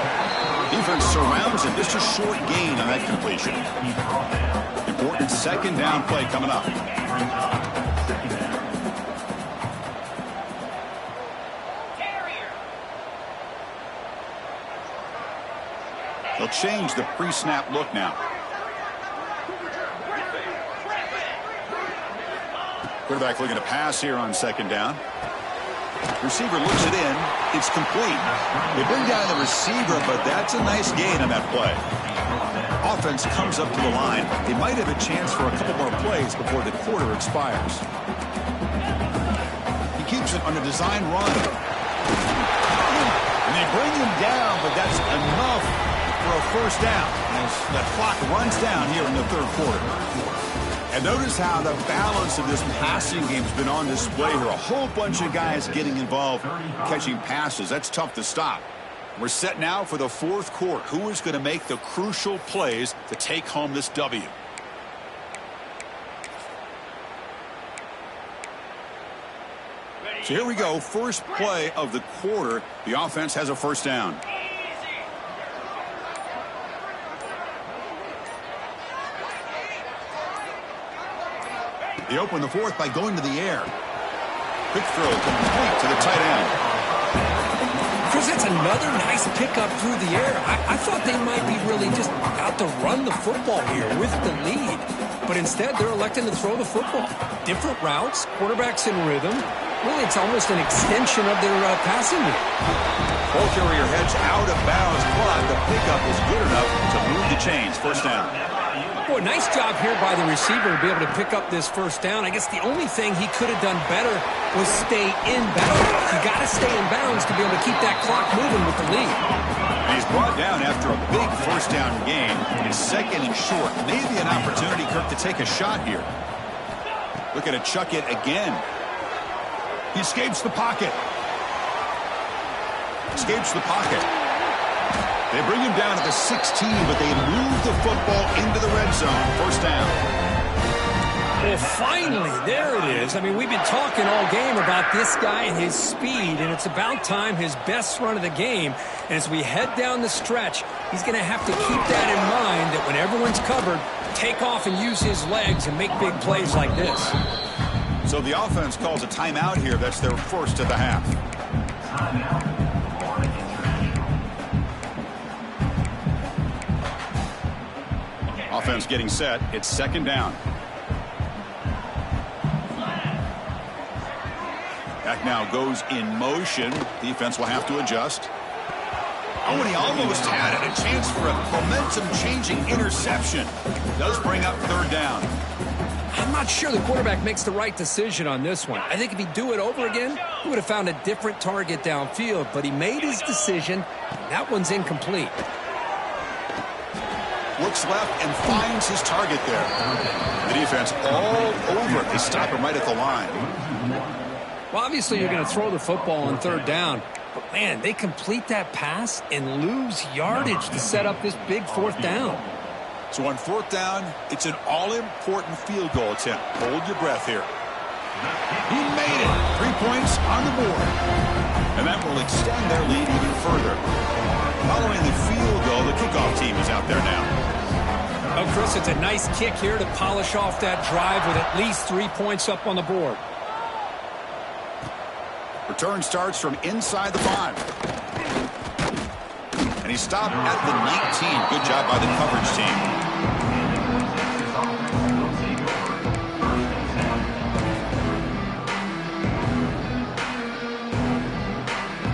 Defense surrounds him. Just a short gain on that completion. Important second down play coming up. They'll change the pre-snap look now. Quarterback looking to pass here on second down. Receiver looks it in. It's complete. They bring down the receiver, but that's a nice gain on that play. Offense comes up to the line. They might have a chance for a couple more plays before the quarter expires. He keeps it on a design run. And they bring him down, but that's enough for a first down as that clock runs down here in the third quarter. And notice how the balance of this passing game has been on display here. A whole bunch of guys getting involved, catching passes. That's tough to stop. We're set now for the fourth quarter. Who is going to make the crucial plays to take home this W? So here we go. First play of the quarter. The offense has a first down. They open the fourth by going to the air. Quick throw complete to the tight end. Chris, that's another nice pickup through the air. I thought they might be really just out to run the football here with the lead. But instead, they're electing to throw the football. Different routes, quarterbacks in rhythm. Really, it's almost an extension of their passing game. Ball carrier heads out of bounds, but the pickup is good enough to move the chains. First down. Boy, nice job here by the receiver to be able to pick up this first down. I guess the only thing he could have done better was stay in bounds. You got to stay in bounds to be able to keep that clock moving with the lead. And he's brought down after a big first down gain. It's second and short. Maybe an opportunity, Kirk, to take a shot here. Looking to chuck it again. He escapes the pocket. Escapes the pocket. They bring him down at the 16, but they move the football into the red zone. First down. Well, finally, there it is. I mean, we've been talking all game about this guy and his speed, and it's about time his best run of the game. And as we head down the stretch, he's going to have to keep that in mind, that when everyone's covered, take off and use his legs and make big plays like this. So the offense calls a timeout here. That's their first of the half. Offense getting set. It's second down. Back now goes in motion. Defense will have to adjust. Oh, and he almost had it. A chance for a momentum-changing interception. Does bring up third down. I'm not sure the quarterback makes the right decision on this one. I think if he'd do it over again, he would have found a different target downfield. But he made his decision. That one's incomplete. Looks left and finds his target there. The defense all over it. They stop him right at the line. Well, obviously you're going to throw the football on third down. But, man, they complete that pass and lose yardage to set up this big fourth down. So on fourth down, it's an all-important field goal attempt. Hold your breath here. He made it. 3 points on the board. And that will extend their lead even further. Following the field goal, the kickoff team is out there now. Oh, Chris, it's a nice kick here to polish off that drive with at least 3 points up on the board. Return starts from inside the 5. And he stopped at the 19. Good job by the coverage team.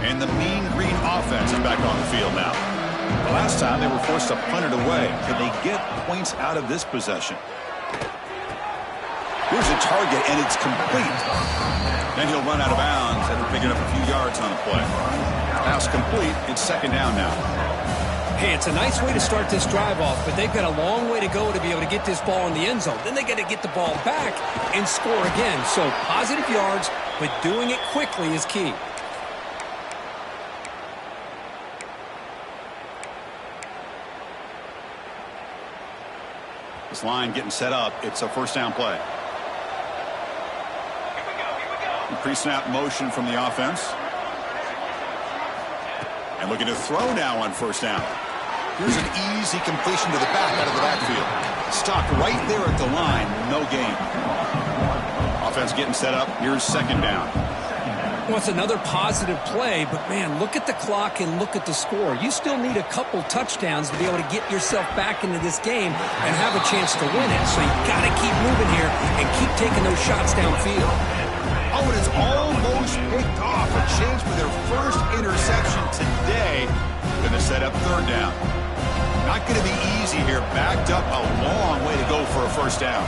And the mean green offense is back on the field now. The last time they were forced to punt it away. Can they get points out of this possession? Here's a target, and it's complete. Then he'll run out of bounds after picking up a few yards on the play. Pass complete. It's second down now. Hey, it's a nice way to start this drive off, but they've got a long way to go to be able to get this ball in the end zone. Then they got to get the ball back and score again. So positive yards, but doing it quickly is key. This line getting set up. It's a first down play. Pre-snap motion from the offense. And looking to throw now on first down. Here's an easy completion to the back out of the backfield. Stopped right there at the line. No gain. Offense getting set up. Here's second down. Well, it's another positive play, but, man, look at the clock and look at the score. You still need a couple touchdowns to be able to get yourself back into this game and have a chance to win it. So you've got to keep moving here and keep taking those shots downfield. Oh, it is almost picked off. A chance for their first interception today. Going to set up third down. Not going to be easy here. Backed up a long way to go for a first down.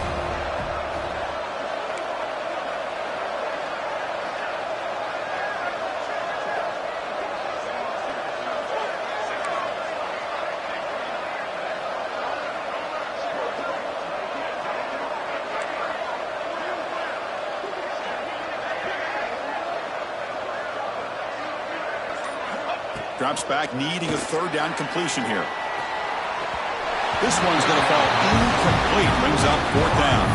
Drops back, needing a third down completion here. This one's going to fall incomplete. Brings up fourth down.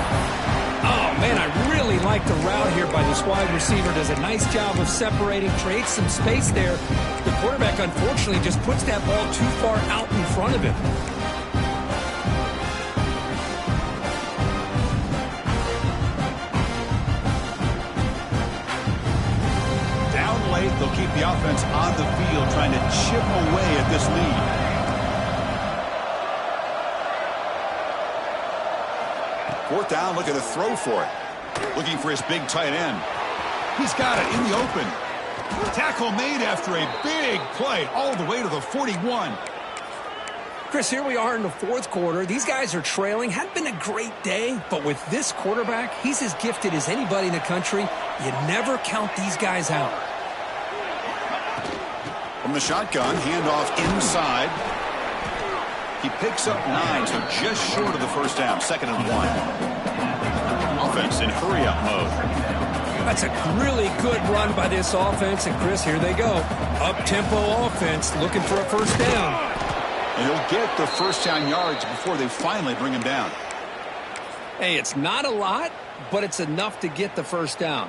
Oh, man, I really like the route here by this wide receiver. Does a nice job of separating, creates some space there. The quarterback, unfortunately, just puts that ball too far out in front of him. They'll keep the offense on the field, trying to chip away at this lead. Fourth down, looking to throw for it. Looking for his big tight end. He's got it in the open. Tackle made after a big play all the way to the 41. Chris, here we are in the fourth quarter. These guys are trailing. Hadn't been a great day, but with this quarterback, he's as gifted as anybody in the country. You never count these guys out. From the shotgun, handoff inside. He picks up 9, so just short of the first down, 2nd and 1. Offense in hurry-up mode. That's a really good run by this offense, and Chris, here they go. Up-tempo offense, looking for a first down. And he'll get the first down yards before they finally bring him down. Hey, it's not a lot, but it's enough to get the first down.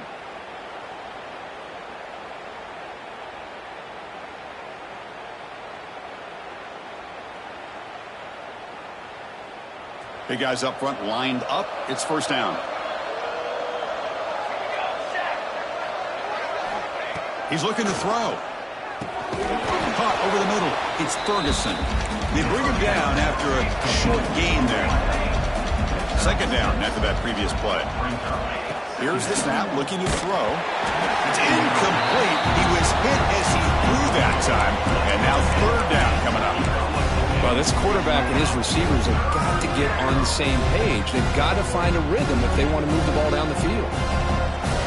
Big guys up front lined up. It's first down. He's looking to throw. Caught over the middle. it's Ferguson. They bring him down after a short gain there. Second down after that previous play. Here's the snap, looking to throw. It's incomplete. He was hit as he threw that time. And now third down coming up. Well, this quarterback and his receivers have got to get on the same page. They've got to find a rhythm if they want to move the ball down the field.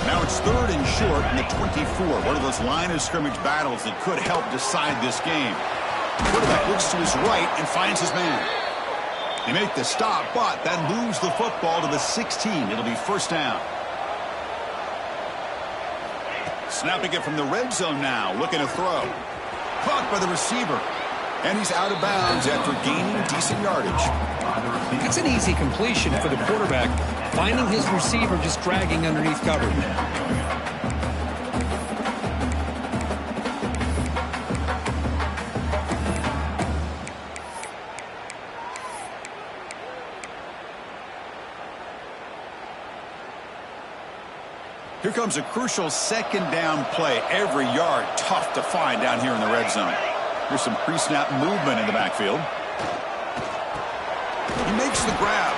Now it's third and short in the 24. One of those line of scrimmage battles that could help decide this game. The quarterback looks to his right and finds his man. They make the stop, but that moves the football to the 16. It'll be first down. Snapping it from the red zone now, looking to throw. Caught by the receiver. And he's out of bounds after gaining decent yardage. It's an easy completion for the quarterback, finding his receiver just dragging underneath cover. Here comes a crucial second down play. Every yard tough to find down here in the red zone. Here's some pre-snap movement in the backfield. He makes the grab.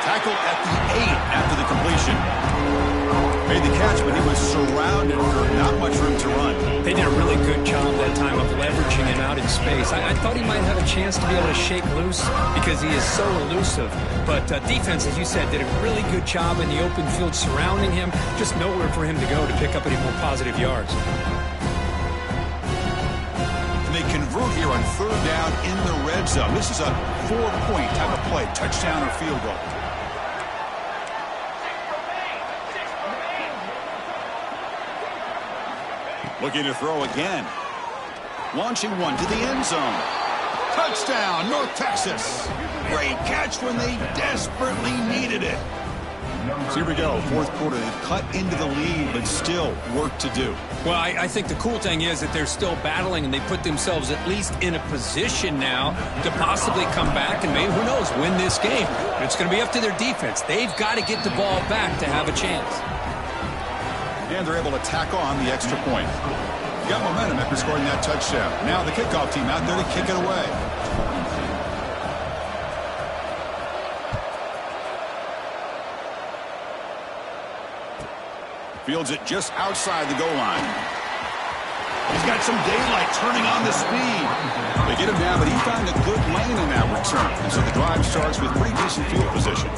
Tackled at the 8 after the completion. Made the catch, but he was surrounded for not much room to run. They did a really good job that time of leveraging him out in space. I thought he might have a chance to be able to shake loose because he is so elusive. But defense, as you said, did a really good job in the open field surrounding him. Just nowhere for him to go to pick up any more positive yards. They convert here on third down in the red zone. This is a 4-point type of play, touchdown or field goal. Looking to throw again. Launching one to the end zone. Touchdown, North Texas. Great catch when they desperately needed it. So here we go, fourth quarter. They've cut into the lead, but still work to do. Well, I think the cool thing is that they're still battling, and they put themselves at least in a position now to possibly come back and maybe, who knows, win this game. But it's going to be up to their defense. They've got to get the ball back to have a chance. And they're able to tack on the extra point. Got momentum after scoring that touchdown. Now the kickoff team out there to kick it away. Fields it just outside the goal line. He's got some daylight turning on the speed. They get him down, but he found a good lane in that return. And so the drive starts with pretty decent field position.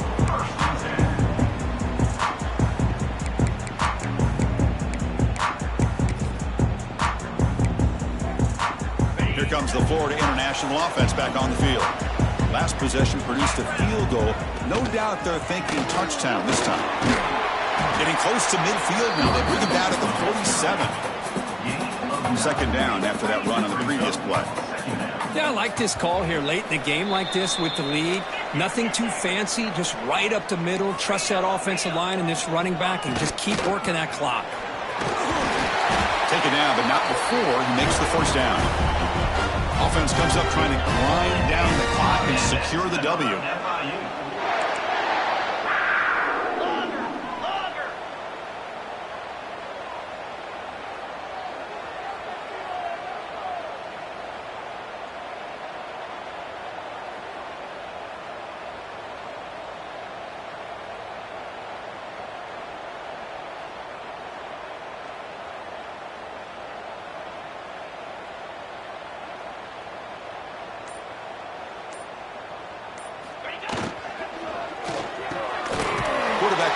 Here comes the Florida International offense back on the field. Last possession produced a field goal. No doubt they're thinking touchdown this time. Getting close to midfield now. They bring him down at the 47. Second down after that run on the previous play. Yeah, I like this call here late in the game like this with the lead. Nothing too fancy, just right up the middle. Trust that offensive line and this running back and just keep working that clock. Take it down, but not before he makes the first down. Offense comes up trying to grind down the clock and secure the W.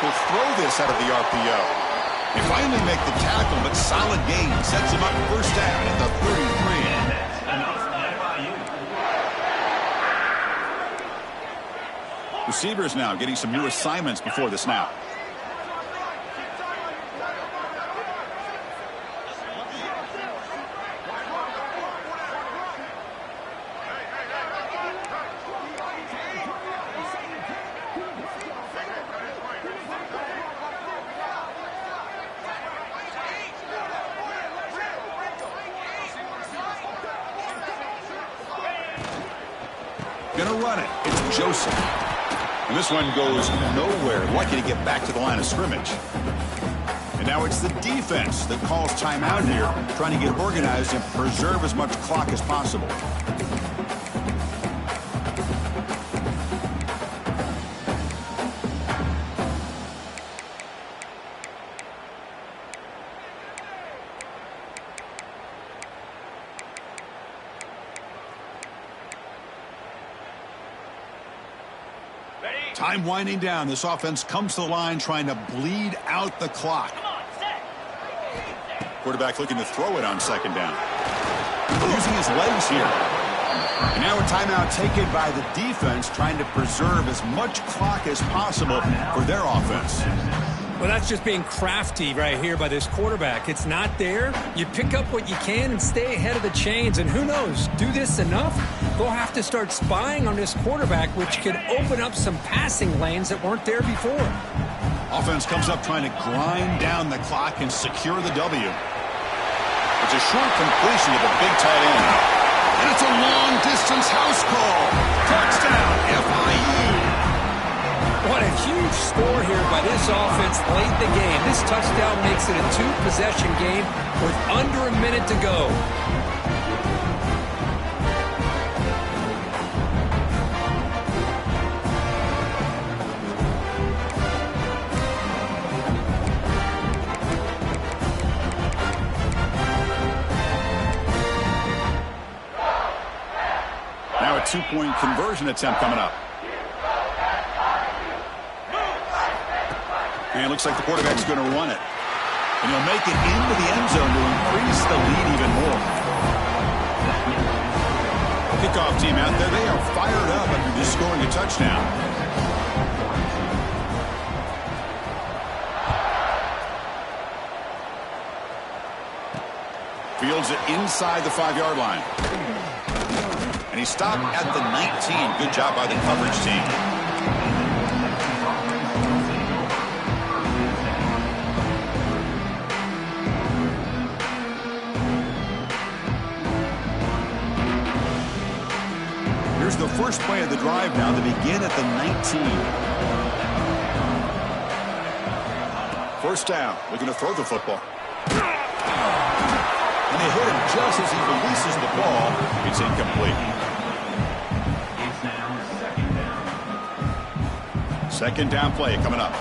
Will throw this out of the RPO. They finally make the tackle, but solid gain sets him up first down at the 33. Receivers now getting some new assignments before the snap. Gonna run it. It's Joseph. And this one goes nowhere. Lucky to get back to the line of scrimmage. And now it's the defense that calls timeout here, trying to get organized and preserve as much clock as possible. Time winding down. This offense comes to the line trying to bleed out the clock. Quarterback looking to throw it on second down. Using his legs here. And now a timeout taken by the defense trying to preserve as much clock as possible for their offense. Well, that's just being crafty right here by this quarterback. It's not there. You pick up what you can and stay ahead of the chains. And who knows, do this enough, they'll have to start spying on this quarterback, which could open up some passing lanes that weren't there before. Offense comes up trying to grind down the clock and secure the W. It's a short completion to the big tight end. And it's a long-distance house call. Touchdown, FIU. What a huge score here by this offense late in the game. This touchdown makes it a two-possession game with under a minute to go. Now a two-point conversion attempt coming up. And it looks like the quarterback's going to run it. And he'll make it into the end zone to increase the lead even more. Kickoff team out there, they are fired up after just scoring a touchdown. Fields it inside the 5-yard line. And he stopped at the 19. Good job by the coverage team. Here's the first play of the drive now to begin at the 19. First down, looking to throw the football. And they hit him just as he releases the ball. It's incomplete. It's now second down. Second down play coming up.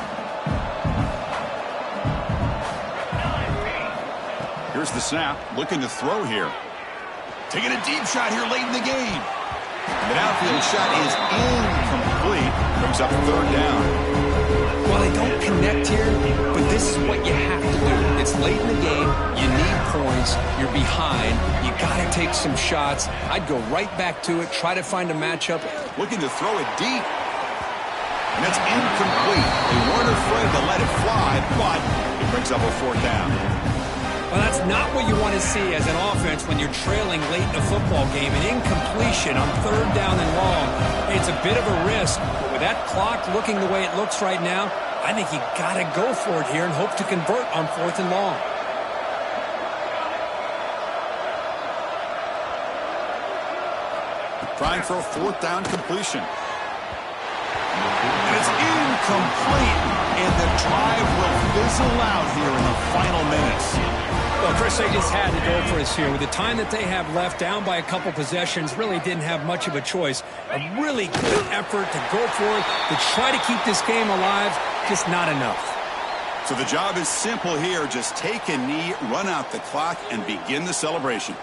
Here's the snap, looking to throw here. Taking a deep shot here late in the game. The outfield shot is incomplete. Brings up third down. Well, they don't connect here, but this is what you have to do. It's late in the game. You need points. You're behind. You got to take some shots. I'd go right back to it, try to find a matchup. Looking to throw it deep. And it's incomplete. They weren't afraid to let it fly, but it brings up a fourth down. Well, that's not what you want to see as an offense when you're trailing late in a football game. An incompletion on third down and long. It's a bit of a risk, but with that clock looking the way it looks right now, I think you got to go for it here and hope to convert on fourth and long. Trying for a fourth down completion. And it's incomplete, and the drive will fizzle out here in the final minutes. Well, Chris, they just had to go for us here. With the time that they have left, down by a couple possessions, really didn't have much of a choice. A really good effort to go for it, to try to keep this game alive, just not enough. So the job is simple here. Just take a knee, run out the clock, and begin the celebration.